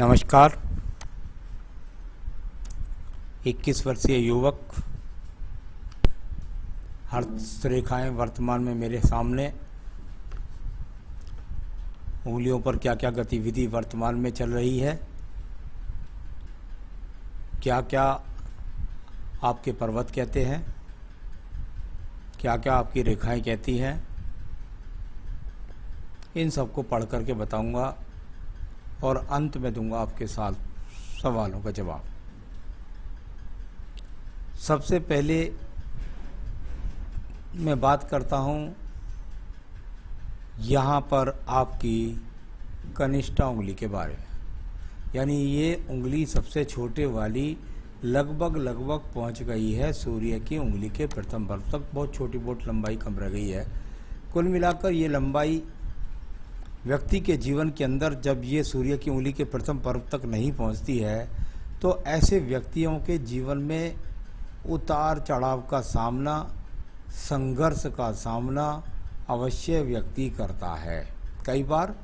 नमस्कार। 21 वर्षीय युवक, हस्तरेखाएं वर्तमान में मेरे सामने। उंगलियों पर क्या क्या गतिविधि वर्तमान में चल रही है, क्या क्या आपके पर्वत कहते हैं, क्या क्या आपकी रेखाएं कहती हैं, इन सबको पढ़ करके बताऊंगा और अंत में दूंगा आपके साथ सवालों का जवाब। सबसे पहले मैं बात करता हूं यहाँ पर आपकी कनिष्ठा उंगली के बारे में। यानी ये उंगली सबसे छोटे वाली लगभग पहुंच गई है सूर्य की उंगली के प्रथम पर्व तक। बहुत छोटी बहुत लंबाई कम रह गई है। कुल मिलाकर ये लंबाई व्यक्ति के जीवन के अंदर जब ये सूर्य की उंगली के प्रथम पर्व तक नहीं पहुंचती है तो ऐसे व्यक्तियों के जीवन में उतार चढ़ाव का सामना, संघर्ष का सामना अवश्य व्यक्ति करता है। कई बार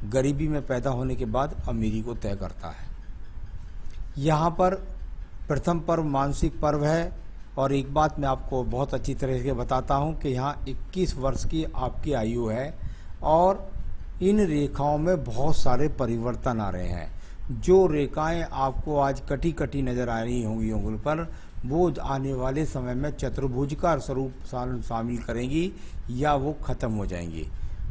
गरीबी में पैदा होने के बाद अमीरी को तय करता है। यहाँ पर प्रथम पर्व मानसिक पर्व है और एक बात मैं आपको बहुत अच्छी तरह से बताता हूँ कि यहाँ 21 वर्ष की आपकी आयु है और इन रेखाओं में बहुत सारे परिवर्तन आ रहे हैं। जो रेखाएं आपको आज कटी कटी नजर आ रही होंगी उंगली पर, वो आने वाले समय में चतुर्भुज का स्वरूप शामिल करेंगी या वो खत्म हो जाएंगी।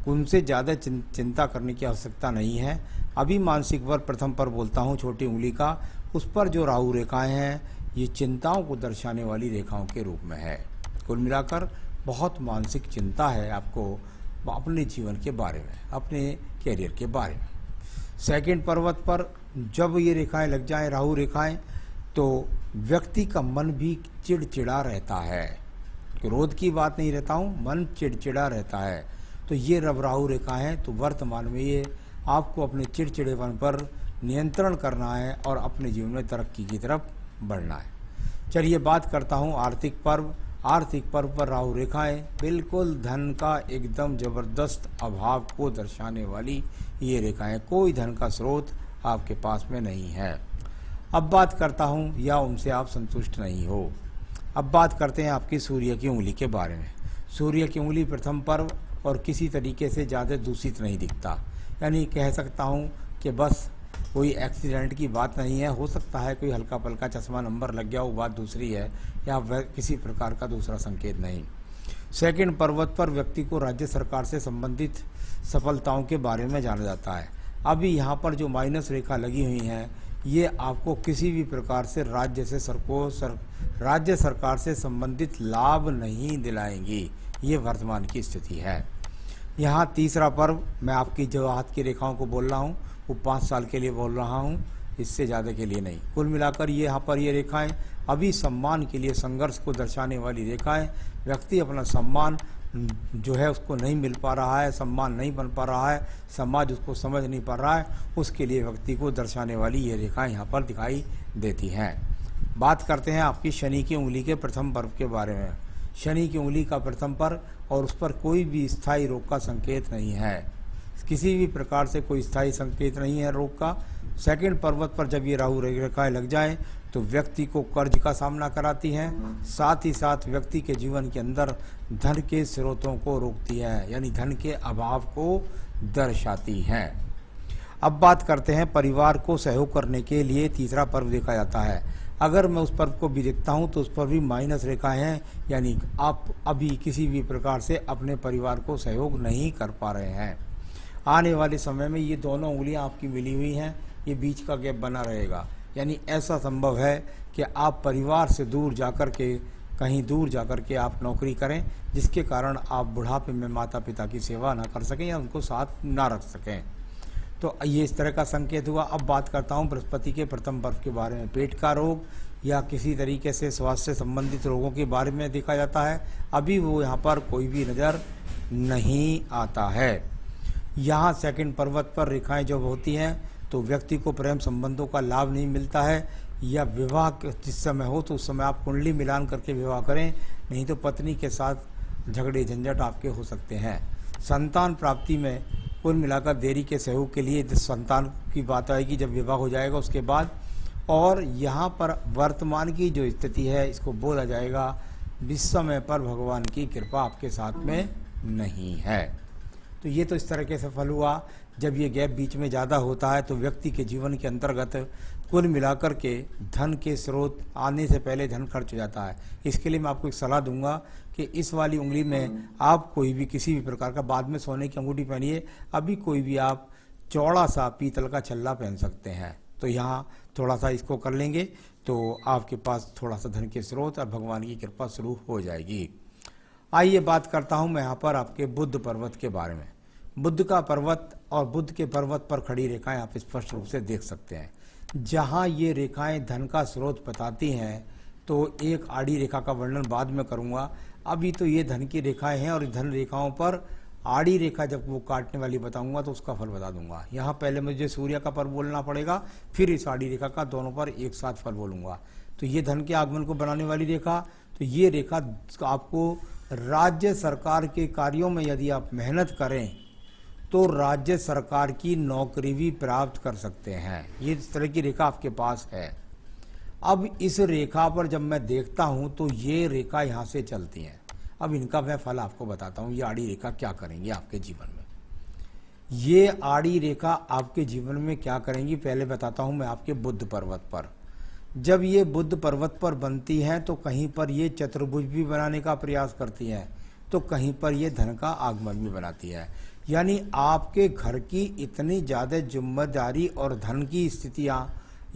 उनसे ज़्यादा चिंता करने की आवश्यकता नहीं है। अभी मानसिक वर्ग प्रथम पर बोलता हूँ छोटी उंगली का, उस पर जो राहु रेखाएं हैं ये चिंताओं को दर्शाने वाली रेखाओं के रूप में है। कुल मिलाकर बहुत मानसिक चिंता है आपको अपने जीवन के बारे में, अपने कैरियर के बारे में। सेकंड पर्वत पर जब ये रेखाएं लग जाएं, राहु रेखाएं, तो व्यक्ति का मन भी चिड़चिड़ा रहता है। क्रोध की बात नहीं रहता हूँ, मन चिड़चिड़ा रहता है। तो ये रब राहु रेखाएं हैं। तो वर्तमान में ये आपको अपने चिड़चिड़ेपन पर नियंत्रण करना है और अपने जीवन में तरक्की की तरफ बढ़ना है। चलिए बात करता हूँ आर्थिक पर्व। आर्थिक पर्व पर राहु रेखाएं बिल्कुल धन का एकदम जबरदस्त अभाव को दर्शाने वाली ये रेखाएं। कोई धन का स्रोत आपके पास में नहीं है। अब बात करता हूं या उनसे आप संतुष्ट नहीं हो। अब बात करते हैं आपकी सूर्य की उंगली के बारे में। सूर्य की उंगली प्रथम पर्व और किसी तरीके से ज़्यादा दूषित नहीं दिखता। यानी कह सकता हूं कि बस कोई एक्सीडेंट की बात नहीं है। हो सकता है कोई हल्का पल्का चश्मा नंबर लग गया, वो बात दूसरी है, या किसी प्रकार का दूसरा संकेत नहीं। सेकंड पर्वत पर व्यक्ति को राज्य सरकार से संबंधित सफलताओं के बारे में जाना जाता है। अभी यहाँ पर जो माइनस रेखा लगी हुई हैं ये आपको किसी भी प्रकार से राज्य सरकार से संबंधित लाभ नहीं दिलाएंगी। ये वर्तमान की स्थिति है। यहाँ तीसरा पर्व मैं आपकी जो हाथ की रेखाओं को बोल रहा हूँ वो 5 साल के लिए बोल रहा हूँ, इससे ज़्यादा के लिए नहीं। कुल मिलाकर ये यहाँ पर ये रेखाएं अभी सम्मान के लिए संघर्ष को दर्शाने वाली रेखाएं। व्यक्ति अपना सम्मान जो है उसको नहीं मिल पा रहा है, सम्मान नहीं बन पा रहा है, समाज उसको समझ नहीं पा रहा है, उसके लिए व्यक्ति को दर्शाने वाली ये रेखाएं यहाँ पर दिखाई देती हैं। बात करते हैं आपकी शनि की उंगली के प्रथम पर्व के बारे में। शनि की उंगली का प्रथम पर्व और उस पर कोई भी स्थायी रोग का संकेत नहीं है। किसी भी प्रकार से कोई स्थायी संकेत नहीं है रोग का। सेकंड पर्वत पर जब ये राहु रेखाएं लग जाएं तो व्यक्ति को कर्ज का सामना कराती हैं, साथ ही साथ व्यक्ति के जीवन के अंदर धन के स्रोतों को रोकती है, यानी धन के अभाव को दर्शाती हैं। अब बात करते हैं परिवार को सहयोग करने के लिए तीसरा पर्व देखा जाता है। अगर मैं उस पर्व को भी देखता हूं तो उस पर भी माइनस रेखाएं हैं, यानी आप अभी किसी भी प्रकार से अपने परिवार को सहयोग नहीं कर पा रहे हैं। आने वाले समय में ये दोनों उंगलियां आपकी मिली हुई हैं, ये बीच का गैप बना रहेगा। यानी ऐसा संभव है कि आप परिवार से दूर जाकर के, कहीं दूर जाकर के आप नौकरी करें, जिसके कारण आप बुढ़ापे में माता पिता की सेवा ना कर सकें या उनको साथ ना रख सकें। तो ये इस तरह का संकेत हुआ। अब बात करता हूँ बृहस्पति के प्रथम पर्व के बारे में। पेट का रोग या किसी तरीके से स्वास्थ्य से संबंधित रोगों के बारे में देखा जाता है। अभी वो यहाँ पर कोई भी नज़र नहीं आता है। यहाँ सेकंड पर्वत पर रेखाएं जब होती हैं तो व्यक्ति को प्रेम संबंधों का लाभ नहीं मिलता है, या विवाह जिस समय हो तो उस समय आप कुंडली मिलान करके विवाह करें, नहीं तो पत्नी के साथ झगड़े झंझट आपके हो सकते हैं। संतान प्राप्ति में कुल मिलाकर देरी के सहयोग के लिए संतान की बात आएगी जब विवाह हो जाएगा उसके बाद। और यहाँ पर वर्तमान की जो स्थिति है इसको बोला जाएगा इस समय पर भगवान की कृपा आपके साथ में नहीं है। तो ये तो इस तरीके से फल हुआ। जब ये गैप बीच में ज़्यादा होता है तो व्यक्ति के जीवन के अंतर्गत कुल मिलाकर के धन के स्रोत आने से पहले धन खर्च हो जाता है। इसके लिए मैं आपको एक सलाह दूंगा कि इस वाली उंगली में आप कोई भी किसी भी प्रकार का, बाद में सोने की अंगूठी पहनिए, अभी कोई भी आप चौड़ा सा पीतल का छल्ला पहन सकते हैं। तो यहाँ थोड़ा सा इसको कर लेंगे तो आपके पास थोड़ा सा धन के स्रोत और भगवान की कृपा शुरू हो जाएगी। आइए बात करता हूँ मैं यहाँ पर आपके बुद्ध पर्वत के बारे में। बुद्ध का पर्वत और बुद्ध के पर्वत पर खड़ी रेखाएं आप स्पष्ट रूप से देख सकते हैं। जहाँ ये रेखाएं धन का स्रोत बताती हैं तो एक आड़ी रेखा का वर्णन बाद में करूँगा। अभी तो ये धन की रेखाएं हैं और धन रेखाओं पर आड़ी रेखा जब वो काटने वाली बताऊंगा तो उसका फल बता दूंगा। यहाँ पहले मुझे सूर्य का पर्व बोलना पड़ेगा, फिर इस आड़ी रेखा का, दोनों पर एक साथ फल बोलूंगा। तो ये धन के आगमन को बनाने वाली रेखा, तो ये रेखा आपको राज्य सरकार के कार्यों में यदि आप मेहनत करें तो राज्य सरकार की नौकरी भी प्राप्त कर सकते हैं। ये इस तरह की रेखा आपके पास है। अब इस रेखा पर जब मैं देखता हूं तो ये रेखा यहाँ से चलती है। अब इनका मैं फल आपको बताता हूँ, ये आड़ी रेखा क्या करेंगी आपके जीवन में। ये आड़ी रेखा आपके जीवन में क्या करेंगी पहले बताता हूँ मैं आपके बुद्ध पर्वत पर। जब ये बुद्ध पर्वत पर बनती हैं तो कहीं पर ये चतुर्भुज भी बनाने का प्रयास करती हैं, तो कहीं पर ये धन का आगमन भी बनाती है। यानी आपके घर की इतनी ज़्यादा जिम्मेदारी और धन की स्थितियाँ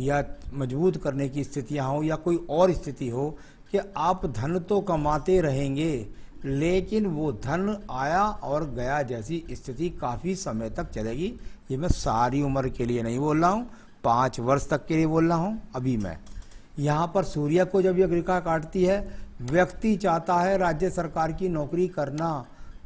या मजबूत करने की स्थितियाँ हो या कोई और स्थिति हो कि आप धन तो कमाते रहेंगे लेकिन वो धन आया और गया जैसी स्थिति काफ़ी समय तक चलेगी। ये मैं सारी उम्र के लिए नहीं बोल रहा हूँ, 5 वर्ष तक के लिए बोल रहा हूँ। अभी मैं यहाँ पर सूर्य को जब ये रेखा काटती है, व्यक्ति चाहता है राज्य सरकार की नौकरी करना,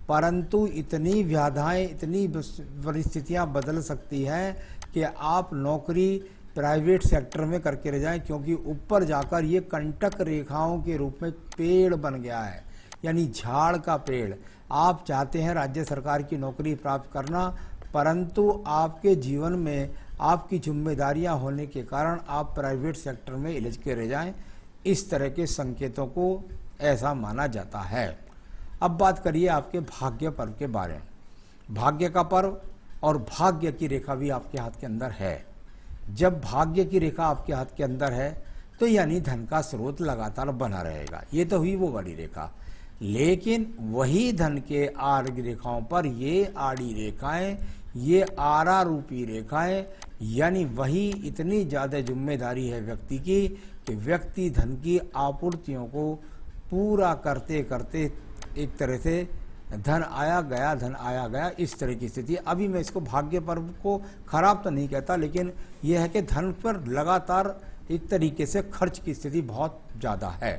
परंतु इतनी व्याधाएं, इतनी परिस्थितियाँ बदल सकती हैं कि आप नौकरी प्राइवेट सेक्टर में करके रह जाएं, क्योंकि ऊपर जाकर ये कंटक रेखाओं के रूप में पेड़ बन गया है, यानी झाड़ का पेड़। आप चाहते हैं राज्य सरकार की नौकरी प्राप्त करना, परंतु आपके जीवन में आपकी जिम्मेदारियां होने के कारण आप प्राइवेट सेक्टर में उलझ के रह जाएं। इस तरह के संकेतों को ऐसा माना जाता है। अब बात करिए आपके भाग्य पर्व के बारे में। भाग्य का पर्व और भाग्य की रेखा भी आपके हाथ के अंदर है। जब भाग्य की रेखा आपके हाथ के अंदर है तो यानी धन का स्रोत लगातार बना रहेगा। ये तो हुई वो बड़ी रेखा, लेकिन वही धन के आर्ग रेखाओं पर ये आड़ी रेखाएं, ये आरा रूपी रेखाएं, यानी वही इतनी ज़्यादा जिम्मेदारी है व्यक्ति की कि व्यक्ति धन की आपूर्तियों को पूरा करते करते एक तरह से धन आया गया, धन आया गया, इस तरह की स्थिति। अभी मैं इसको भाग्य पर्व को खराब तो नहीं कहता, लेकिन यह है कि धन पर लगातार एक तरीके से खर्च की स्थिति बहुत ज़्यादा है।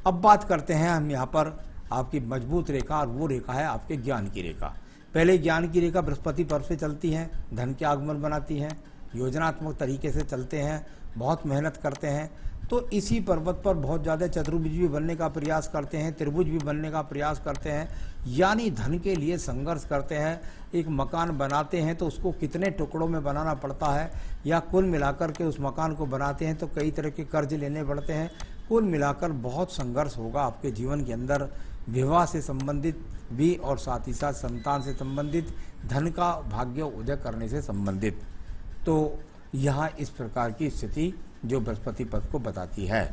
अब बात करते हैं हम यहाँ पर आपकी मजबूत रेखा, और वो रेखा है आपके ज्ञान की रेखा। पहले ज्ञान की रेखा बृहस्पति पर्व से चलती है, धन के आगमन बनाती है, योजनात्मक तरीके से चलते हैं, बहुत मेहनत करते हैं। तो इसी पर्वत पर बहुत ज़्यादा चतुर्भुज भी बनने का प्रयास करते हैं, त्रिभुज भी बनने का प्रयास करते हैं, यानी धन के लिए संघर्ष करते हैं। एक मकान बनाते हैं तो उसको कितने टुकड़ों में बनाना पड़ता है, या कुल मिलाकर के उस मकान को बनाते हैं तो कई तरह के कर्ज लेने पड़ते हैं। कुल मिलाकर बहुत संघर्ष होगा आपके जीवन के अंदर, विवाह से संबंधित भी और साथ ही साथ संतान से संबंधित, धन का भाग्य उदय करने से संबंधित। तो यहाँ इस प्रकार की स्थिति जो बृहस्पति पद को बताती है।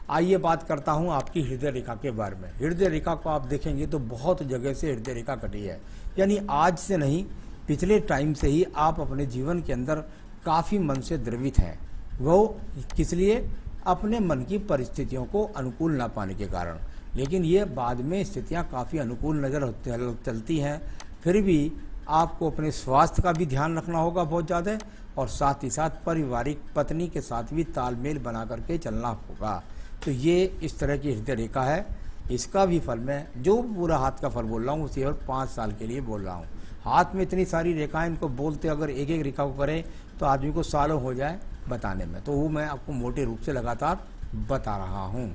आइए बात करता हूँ आपकी हृदय रेखा के बारे में। हृदय रेखा को आप देखेंगे तो बहुत जगह से हृदय रेखा कटी है, यानी आज से नहीं, पिछले टाइम से ही आप अपने जीवन के अंदर काफ़ी मन से द्रवित हैं। वो किस लिए? अपने मन की परिस्थितियों को अनुकूल ना पाने के कारण। लेकिन ये बाद में स्थितियाँ काफ़ी अनुकूल नज़र चलती हैं। फिर भी आपको अपने स्वास्थ्य का भी ध्यान रखना होगा बहुत ज़्यादा, और साथ ही साथ पारिवारिक पत्नी के साथ भी तालमेल बना करके चलना होगा। तो ये इस तरह की हृदय रेखा है। इसका भी फल मैं जो पूरा हाथ का फल बोल रहा हूँ उसे और 5 साल के लिए बोल रहा हूँ। हाथ में इतनी सारी रेखाएं, इनको बोलते अगर एक एक रेखा को करें तो आदमी को सालों हो जाए बताने में, तो वो मैं आपको मोटे रूप से लगातार बता रहा हूँ।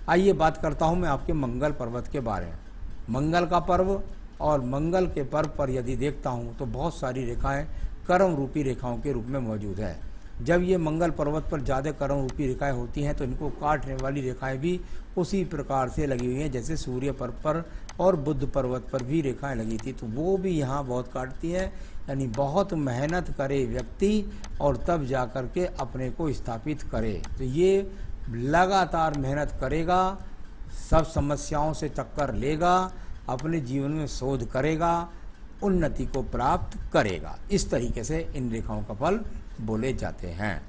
आइए बात करता हूँ मैं आपके मंगल पर्वत के बारे में। मंगल का पर्व और मंगल के पर्व पर यदि देखता हूँ तो बहुत सारी रेखाएं कर्म रूपी रेखाओं के रूप में मौजूद है। जब ये मंगल पर्वत पर ज़्यादा कर्म रूपी रेखाएं होती हैं तो इनको काटने वाली रेखाएं भी उसी प्रकार से लगी हुई हैं जैसे सूर्य पर्वत पर और बुध पर्वत पर भी रेखाएं लगी थी, तो वो भी यहाँ बहुत काटती हैं। यानी बहुत मेहनत करे व्यक्ति और तब जा कर के अपने को स्थापित करे, तो ये लगातार मेहनत करेगा, सब समस्याओं से टक्कर लेगा, अपने जीवन में शोध करेगा, उन्नति को प्राप्त करेगा। इस तरीके से इन रेखाओं का फल बोले जाते हैं।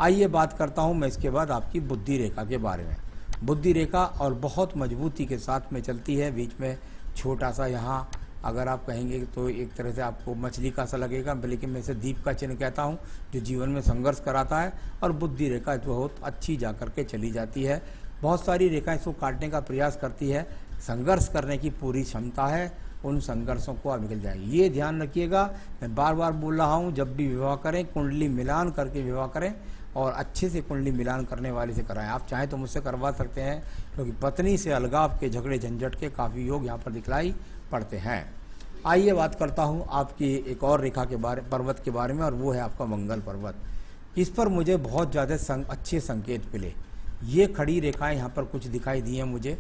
आइए बात करता हूं मैं इसके बाद आपकी बुद्धि रेखा के बारे में। बुद्धि रेखा और बहुत मजबूती के साथ में चलती है, बीच में छोटा सा यहाँ अगर आप कहेंगे तो एक तरह से आपको मछली का सा लगेगा, लेकिन मैं इसे दीप का चिन्ह कहता हूँ जो जीवन में संघर्ष कराता है। और बुद्धि रेखा बहुत अच्छी जा कर के चली जाती है, बहुत सारी रेखाएं इसको काटने का प्रयास करती है, संघर्ष करने की पूरी क्षमता है, उन संघर्षों को आप निकल जाएंगे। ये ध्यान रखिएगा, मैं बार बार बोल रहा हूँ, जब भी विवाह करें कुंडली मिलान करके विवाह करें और अच्छे से कुंडली मिलान करने वाले से कराएं। आप चाहें तो मुझसे करवा सकते हैं, क्योंकि पत्नी से अलगाव के झगड़े झंझट के काफ़ी योग यहाँ पर दिखलाई पड़ते हैं। आइए बात करता हूँ आपकी एक और रेखा के बारे, पर्वत के बारे में, और वो है आपका मंगल पर्वत। इस पर मुझे बहुत ज़्यादा अच्छे संकेत मिले। ये खड़ी रेखाएँ यहाँ पर कुछ दिखाई दी हैं मुझे,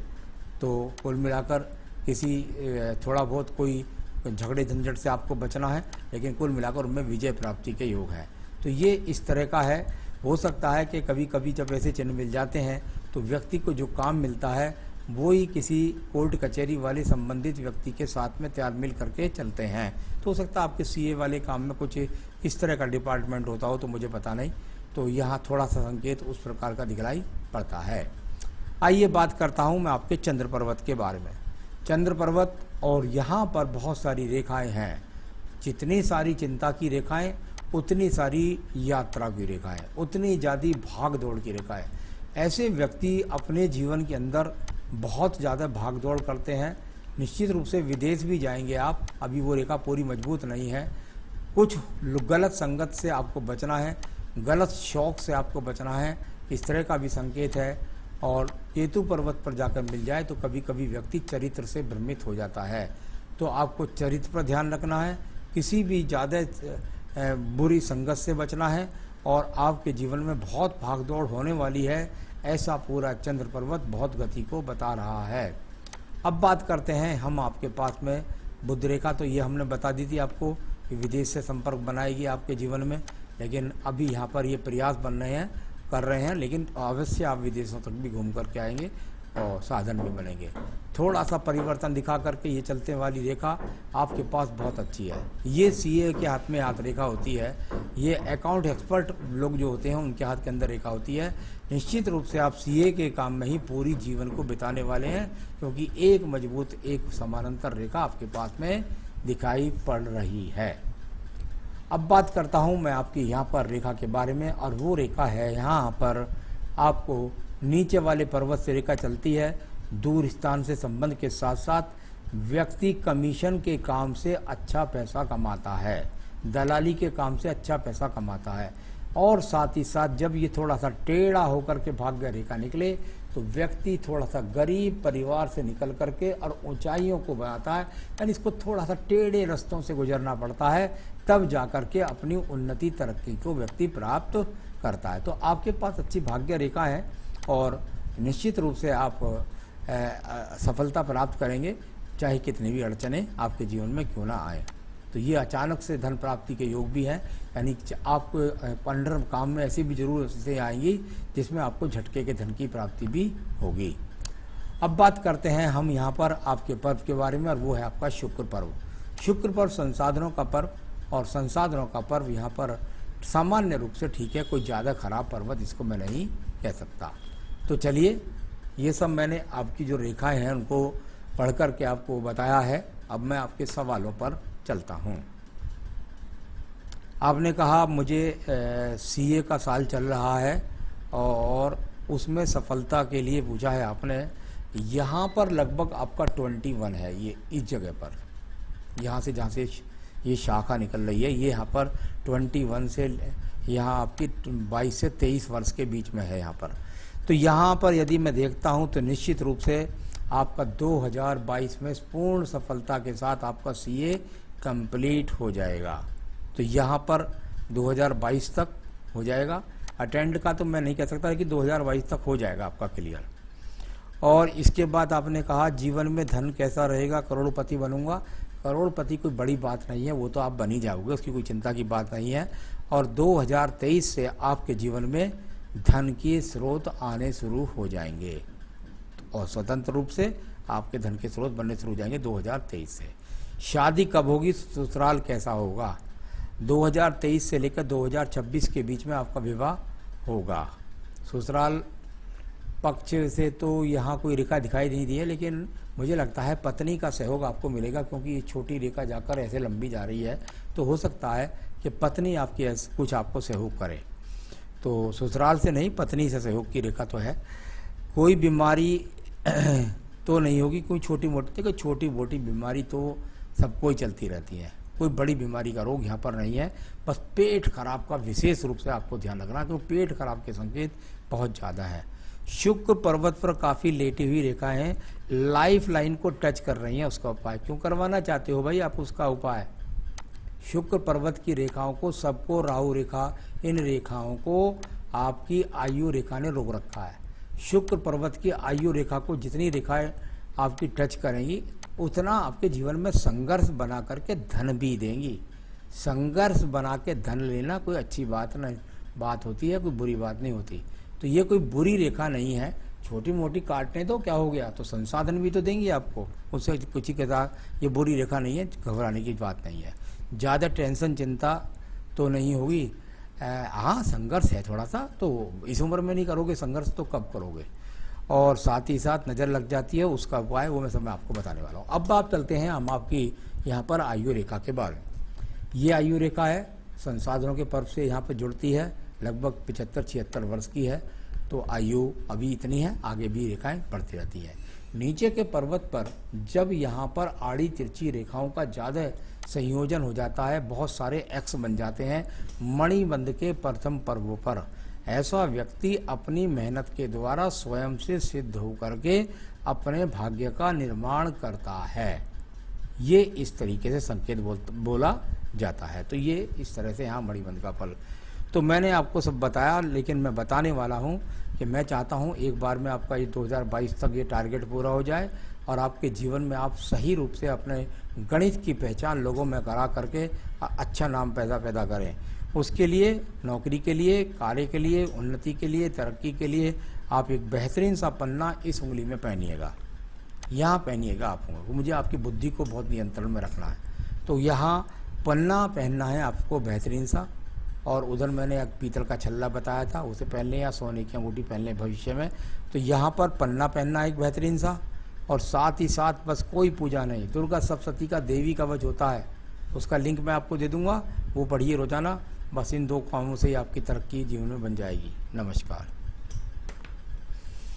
तो कुल मिलाकर किसी थोड़ा बहुत कोई झगड़े झंझट से आपको बचना है, लेकिन कुल मिलाकर उनमें विजय प्राप्ति के योग है। तो ये इस तरह का है। हो सकता है कि कभी कभी जब ऐसे चिन्ह मिल जाते हैं तो व्यक्ति को जो काम मिलता है वो ही किसी कोर्ट कचहरी वाले संबंधित व्यक्ति के साथ में तैयार मिल करके चलते हैं। तो हो सकता है आपके सीए वाले काम में कुछ इस तरह का डिपार्टमेंट होता हो, तो मुझे पता नहीं, तो यहाँ थोड़ा सा संकेत उस प्रकार का दिखलाई पड़ता है। आइए बात करता हूँ मैं आपके चंद्र पर्वत के बारे में। चंद्र पर्वत और यहाँ पर बहुत सारी रेखाएं हैं, जितनी सारी चिंता की रेखाएं उतनी सारी यात्रा की रेखाएं, उतनी ज़्यादा भाग दौड़ की रेखाएं। ऐसे व्यक्ति अपने जीवन के अंदर बहुत ज़्यादा भाग दौड़ करते हैं। निश्चित रूप से विदेश भी जाएंगे आप, अभी वो रेखा पूरी मजबूत नहीं है। कुछ गलत संगत से आपको बचना है, गलत शौक से आपको बचना है, इस तरह का भी संकेत है। और केतु पर्वत पर जाकर मिल जाए तो कभी कभी व्यक्ति चरित्र से भ्रमित हो जाता है, तो आपको चरित्र पर ध्यान रखना है, किसी भी ज़्यादा बुरी संगत से बचना है, और आपके जीवन में बहुत भागदौड़ होने वाली है, ऐसा पूरा चंद्र पर्वत बहुत गति को बता रहा है। अब बात करते हैं हम आपके पास में बुध रेखा। तो ये हमने बता दी थी आपको कि विदेश से संपर्क बनाएगी आपके जीवन में, लेकिन अभी यहाँ पर ये प्रयास कर रहे हैं, लेकिन अवश्य आप विदेशों तक भी घूम करके आएंगे और साधन भी बनेंगे। थोड़ा सा परिवर्तन दिखा करके ये चलते वाली रेखा आपके पास बहुत अच्छी है। ये सीए के हाथ में हाथ रेखा होती है, ये अकाउंट एक्सपर्ट लोग जो होते हैं उनके हाथ के अंदर रेखा होती है। निश्चित रूप से आप सीए के काम में ही पूरी जीवन को बिताने वाले हैं, क्योंकि एक मजबूत एक समानांतर रेखा आपके पास में दिखाई पड़ रही है। अब बात करता हूं मैं आपकी यहाँ पर रेखा के बारे में, और वो रेखा है यहाँ पर आपको नीचे वाले पर्वत से रेखा चलती है। दूर स्थान से संबंध के साथ साथ व्यक्ति कमीशन के काम से अच्छा पैसा कमाता है, दलाली के काम से अच्छा पैसा कमाता है, और साथ ही साथ जब ये थोड़ा सा टेढ़ा होकर के भाग्य रेखा निकले तो व्यक्ति थोड़ा सा गरीब परिवार से निकल करके और ऊंचाइयों को बनाता है, यानी इसको थोड़ा सा टेढ़े रास्तों से गुजरना पड़ता है, तब जाकर के अपनी उन्नति तरक्की को व्यक्ति प्राप्त करता है। तो आपके पास अच्छी भाग्य रेखा है और निश्चित रूप से आप सफलता प्राप्त करेंगे, चाहे कितनी भी अड़चनें आपके जीवन में क्यों ना आए। तो ये अचानक से धन प्राप्ति के योग भी हैं, यानी आपको अंडर काम में ऐसी भी जरूर से आएंगी जिसमें आपको झटके के धन की प्राप्ति भी होगी। अब बात करते हैं हम यहाँ पर आपके पर्व के बारे में, और वो है आपका शुक्र पर्व। शुक्र पर्व संसाधनों का पर्व, और संसाधनों का पर्व यहाँ पर सामान्य रूप से ठीक है, कोई ज़्यादा खराब पर्वत इसको मैं नहीं कह सकता। तो चलिए, ये सब मैंने आपकी जो रेखाएं हैं उनको पढ़ कर के आपको बताया है। अब मैं आपके सवालों पर चलता हूँ। आपने कहा मुझे सीए का साल चल रहा है और उसमें सफलता के लिए पूछा है आपने। यहाँ पर लगभग आपका 21 है, ये इस जगह पर, यहाँ से जहाँ से ये शाखा निकल रही है, ये यहाँ पर 21 से यहाँ आपकी 22 से 23 वर्ष के बीच में है यहाँ पर। तो यहाँ पर यदि मैं देखता हूँ तो निश्चित रूप से आपका 2022 में पूर्ण सफलता के साथ आपका सीए कंप्लीट हो जाएगा। तो यहाँ पर 2022 तक हो जाएगा। अटेंड का तो मैं नहीं कह सकता, लेकिन 2022 तक हो जाएगा आपका क्लियर। और इसके बाद आपने कहा जीवन में धन कैसा रहेगा, करोड़पति बनूंगा। करोड़पति कोई बड़ी बात नहीं है, वो तो आप बन ही जाओगे, उसकी कोई चिंता की बात नहीं है। और 2023 से आपके जीवन में धन के स्रोत आने शुरू हो जाएंगे और स्वतंत्र रूप से आपके धन के स्रोत बनने शुरू हो जाएंगे 2023 से। शादी कब होगी, ससुराल कैसा होगा, 2023 से लेकर 2026 के बीच में आपका विवाह होगा। ससुराल पक्ष से तो यहाँ कोई रेखा दिखाई नहीं दी है, लेकिन मुझे लगता है पत्नी का सहयोग आपको मिलेगा, क्योंकि ये छोटी रेखा जाकर ऐसे लंबी जा रही है, तो हो सकता है कि पत्नी आपकी कुछ आपको सहयोग करे। तो ससुराल से नहीं, पत्नी से सहयोग की रेखा तो है। कोई बीमारी तो नहीं होगी, कोई छोटी मोटी, देखो छोटी मोटी बीमारी तो सबको ही चलती रहती है, कोई बड़ी बीमारी का रोग यहाँ पर नहीं है। बस पेट खराब का विशेष रूप से आपको ध्यान रखना, क्योंकि पेट खराब के संकेत बहुत ज़्यादा है। शुक्र पर्वत पर काफ़ी लेटी हुई रेखाएं लाइफ लाइन को टच कर रही हैं, उसका उपाय क्यों करवाना चाहते हो भाई आप, उसका उपाय शुक्र पर्वत की रेखाओं को, सबको राहु रेखा, इन रेखाओं को आपकी आयु रेखा ने रोक रखा है। शुक्र पर्वत की आयु रेखा को जितनी रेखाएं आपकी टच करेंगी, उतना आपके जीवन में संघर्ष बना करके धन भी देंगी। संघर्ष बना के धन लेना कोई अच्छी बात नहीं बात होती है, कोई बुरी बात नहीं होती। तो ये कोई बुरी रेखा नहीं है, छोटी मोटी काटने तो क्या हो गया, तो संसाधन भी तो देंगी आपको, उससे कुछ ही के साथ। ये बुरी रेखा नहीं है, घबराने की बात नहीं है, ज़्यादा टेंशन चिंता तो नहीं होगी। हाँ संघर्ष है थोड़ा सा, तो इस उम्र में नहीं करोगे संघर्ष तो कब करोगे। और साथ ही साथ नज़र लग जाती है, उसका उपाय वो मैं सब मैं आपको बताने वाला हूँ। अब आप चलते हैं हम आपकी यहाँ पर आयु रेखा के बारे में। ये आयु रेखा है, संसाधनों के पर्व से यहाँ पर जुड़ती है, लगभग 75-76 वर्ष की है। तो आयु अभी इतनी है, आगे भी रेखाएं बढ़ती रहती है। नीचे के पर्वत पर जब यहाँ पर आड़ी तिरछी रेखाओं का ज़्यादा संयोजन हो जाता है, बहुत सारे एक्स बन जाते हैं मणिबंध के प्रथम पर्वों पर, ऐसा व्यक्ति अपनी मेहनत के द्वारा स्वयं से सिद्ध होकर के अपने भाग्य का निर्माण करता है। ये इस तरीके से संकेत बोला जाता है। तो ये इस तरह से यहाँ मणिबंध का फल तो मैंने आपको सब बताया, लेकिन मैं बताने वाला हूँ कि मैं चाहता हूँ एक बार में आपका ये 2022 तक ये टारगेट पूरा हो जाए और आपके जीवन में आप सही रूप से अपने गणित की पहचान लोगों में करा करके अच्छा नाम पैदा करें। उसके लिए, नौकरी के लिए, कार्य के लिए, उन्नति के लिए, तरक्की के लिए आप एक बेहतरीन सा पन्ना इस उंगली में पहनिएगा, यहाँ पहनिएगा आपको। मुझे आपकी बुद्धि को बहुत नियंत्रण में रखना है, तो यहाँ पन्ना पहनना है आपको बेहतरीन सा। और उधर मैंने एक पीतल का छल्ला बताया था, उसे पहन लें या सोने की अंगूठी पहन लें भविष्य में। तो यहाँ पर पन्ना पहनना है एक बेहतरीन सा, और साथ ही साथ बस कोई पूजा नहीं, दुर्गा सप्तशती का देवी कवच होता है, उसका लिंक मैं आपको दे दूंगा, वो पढ़िए रोजाना। बस इन 2 कामों से ही आपकी तरक्की जीवन में बन जाएगी। नमस्कार।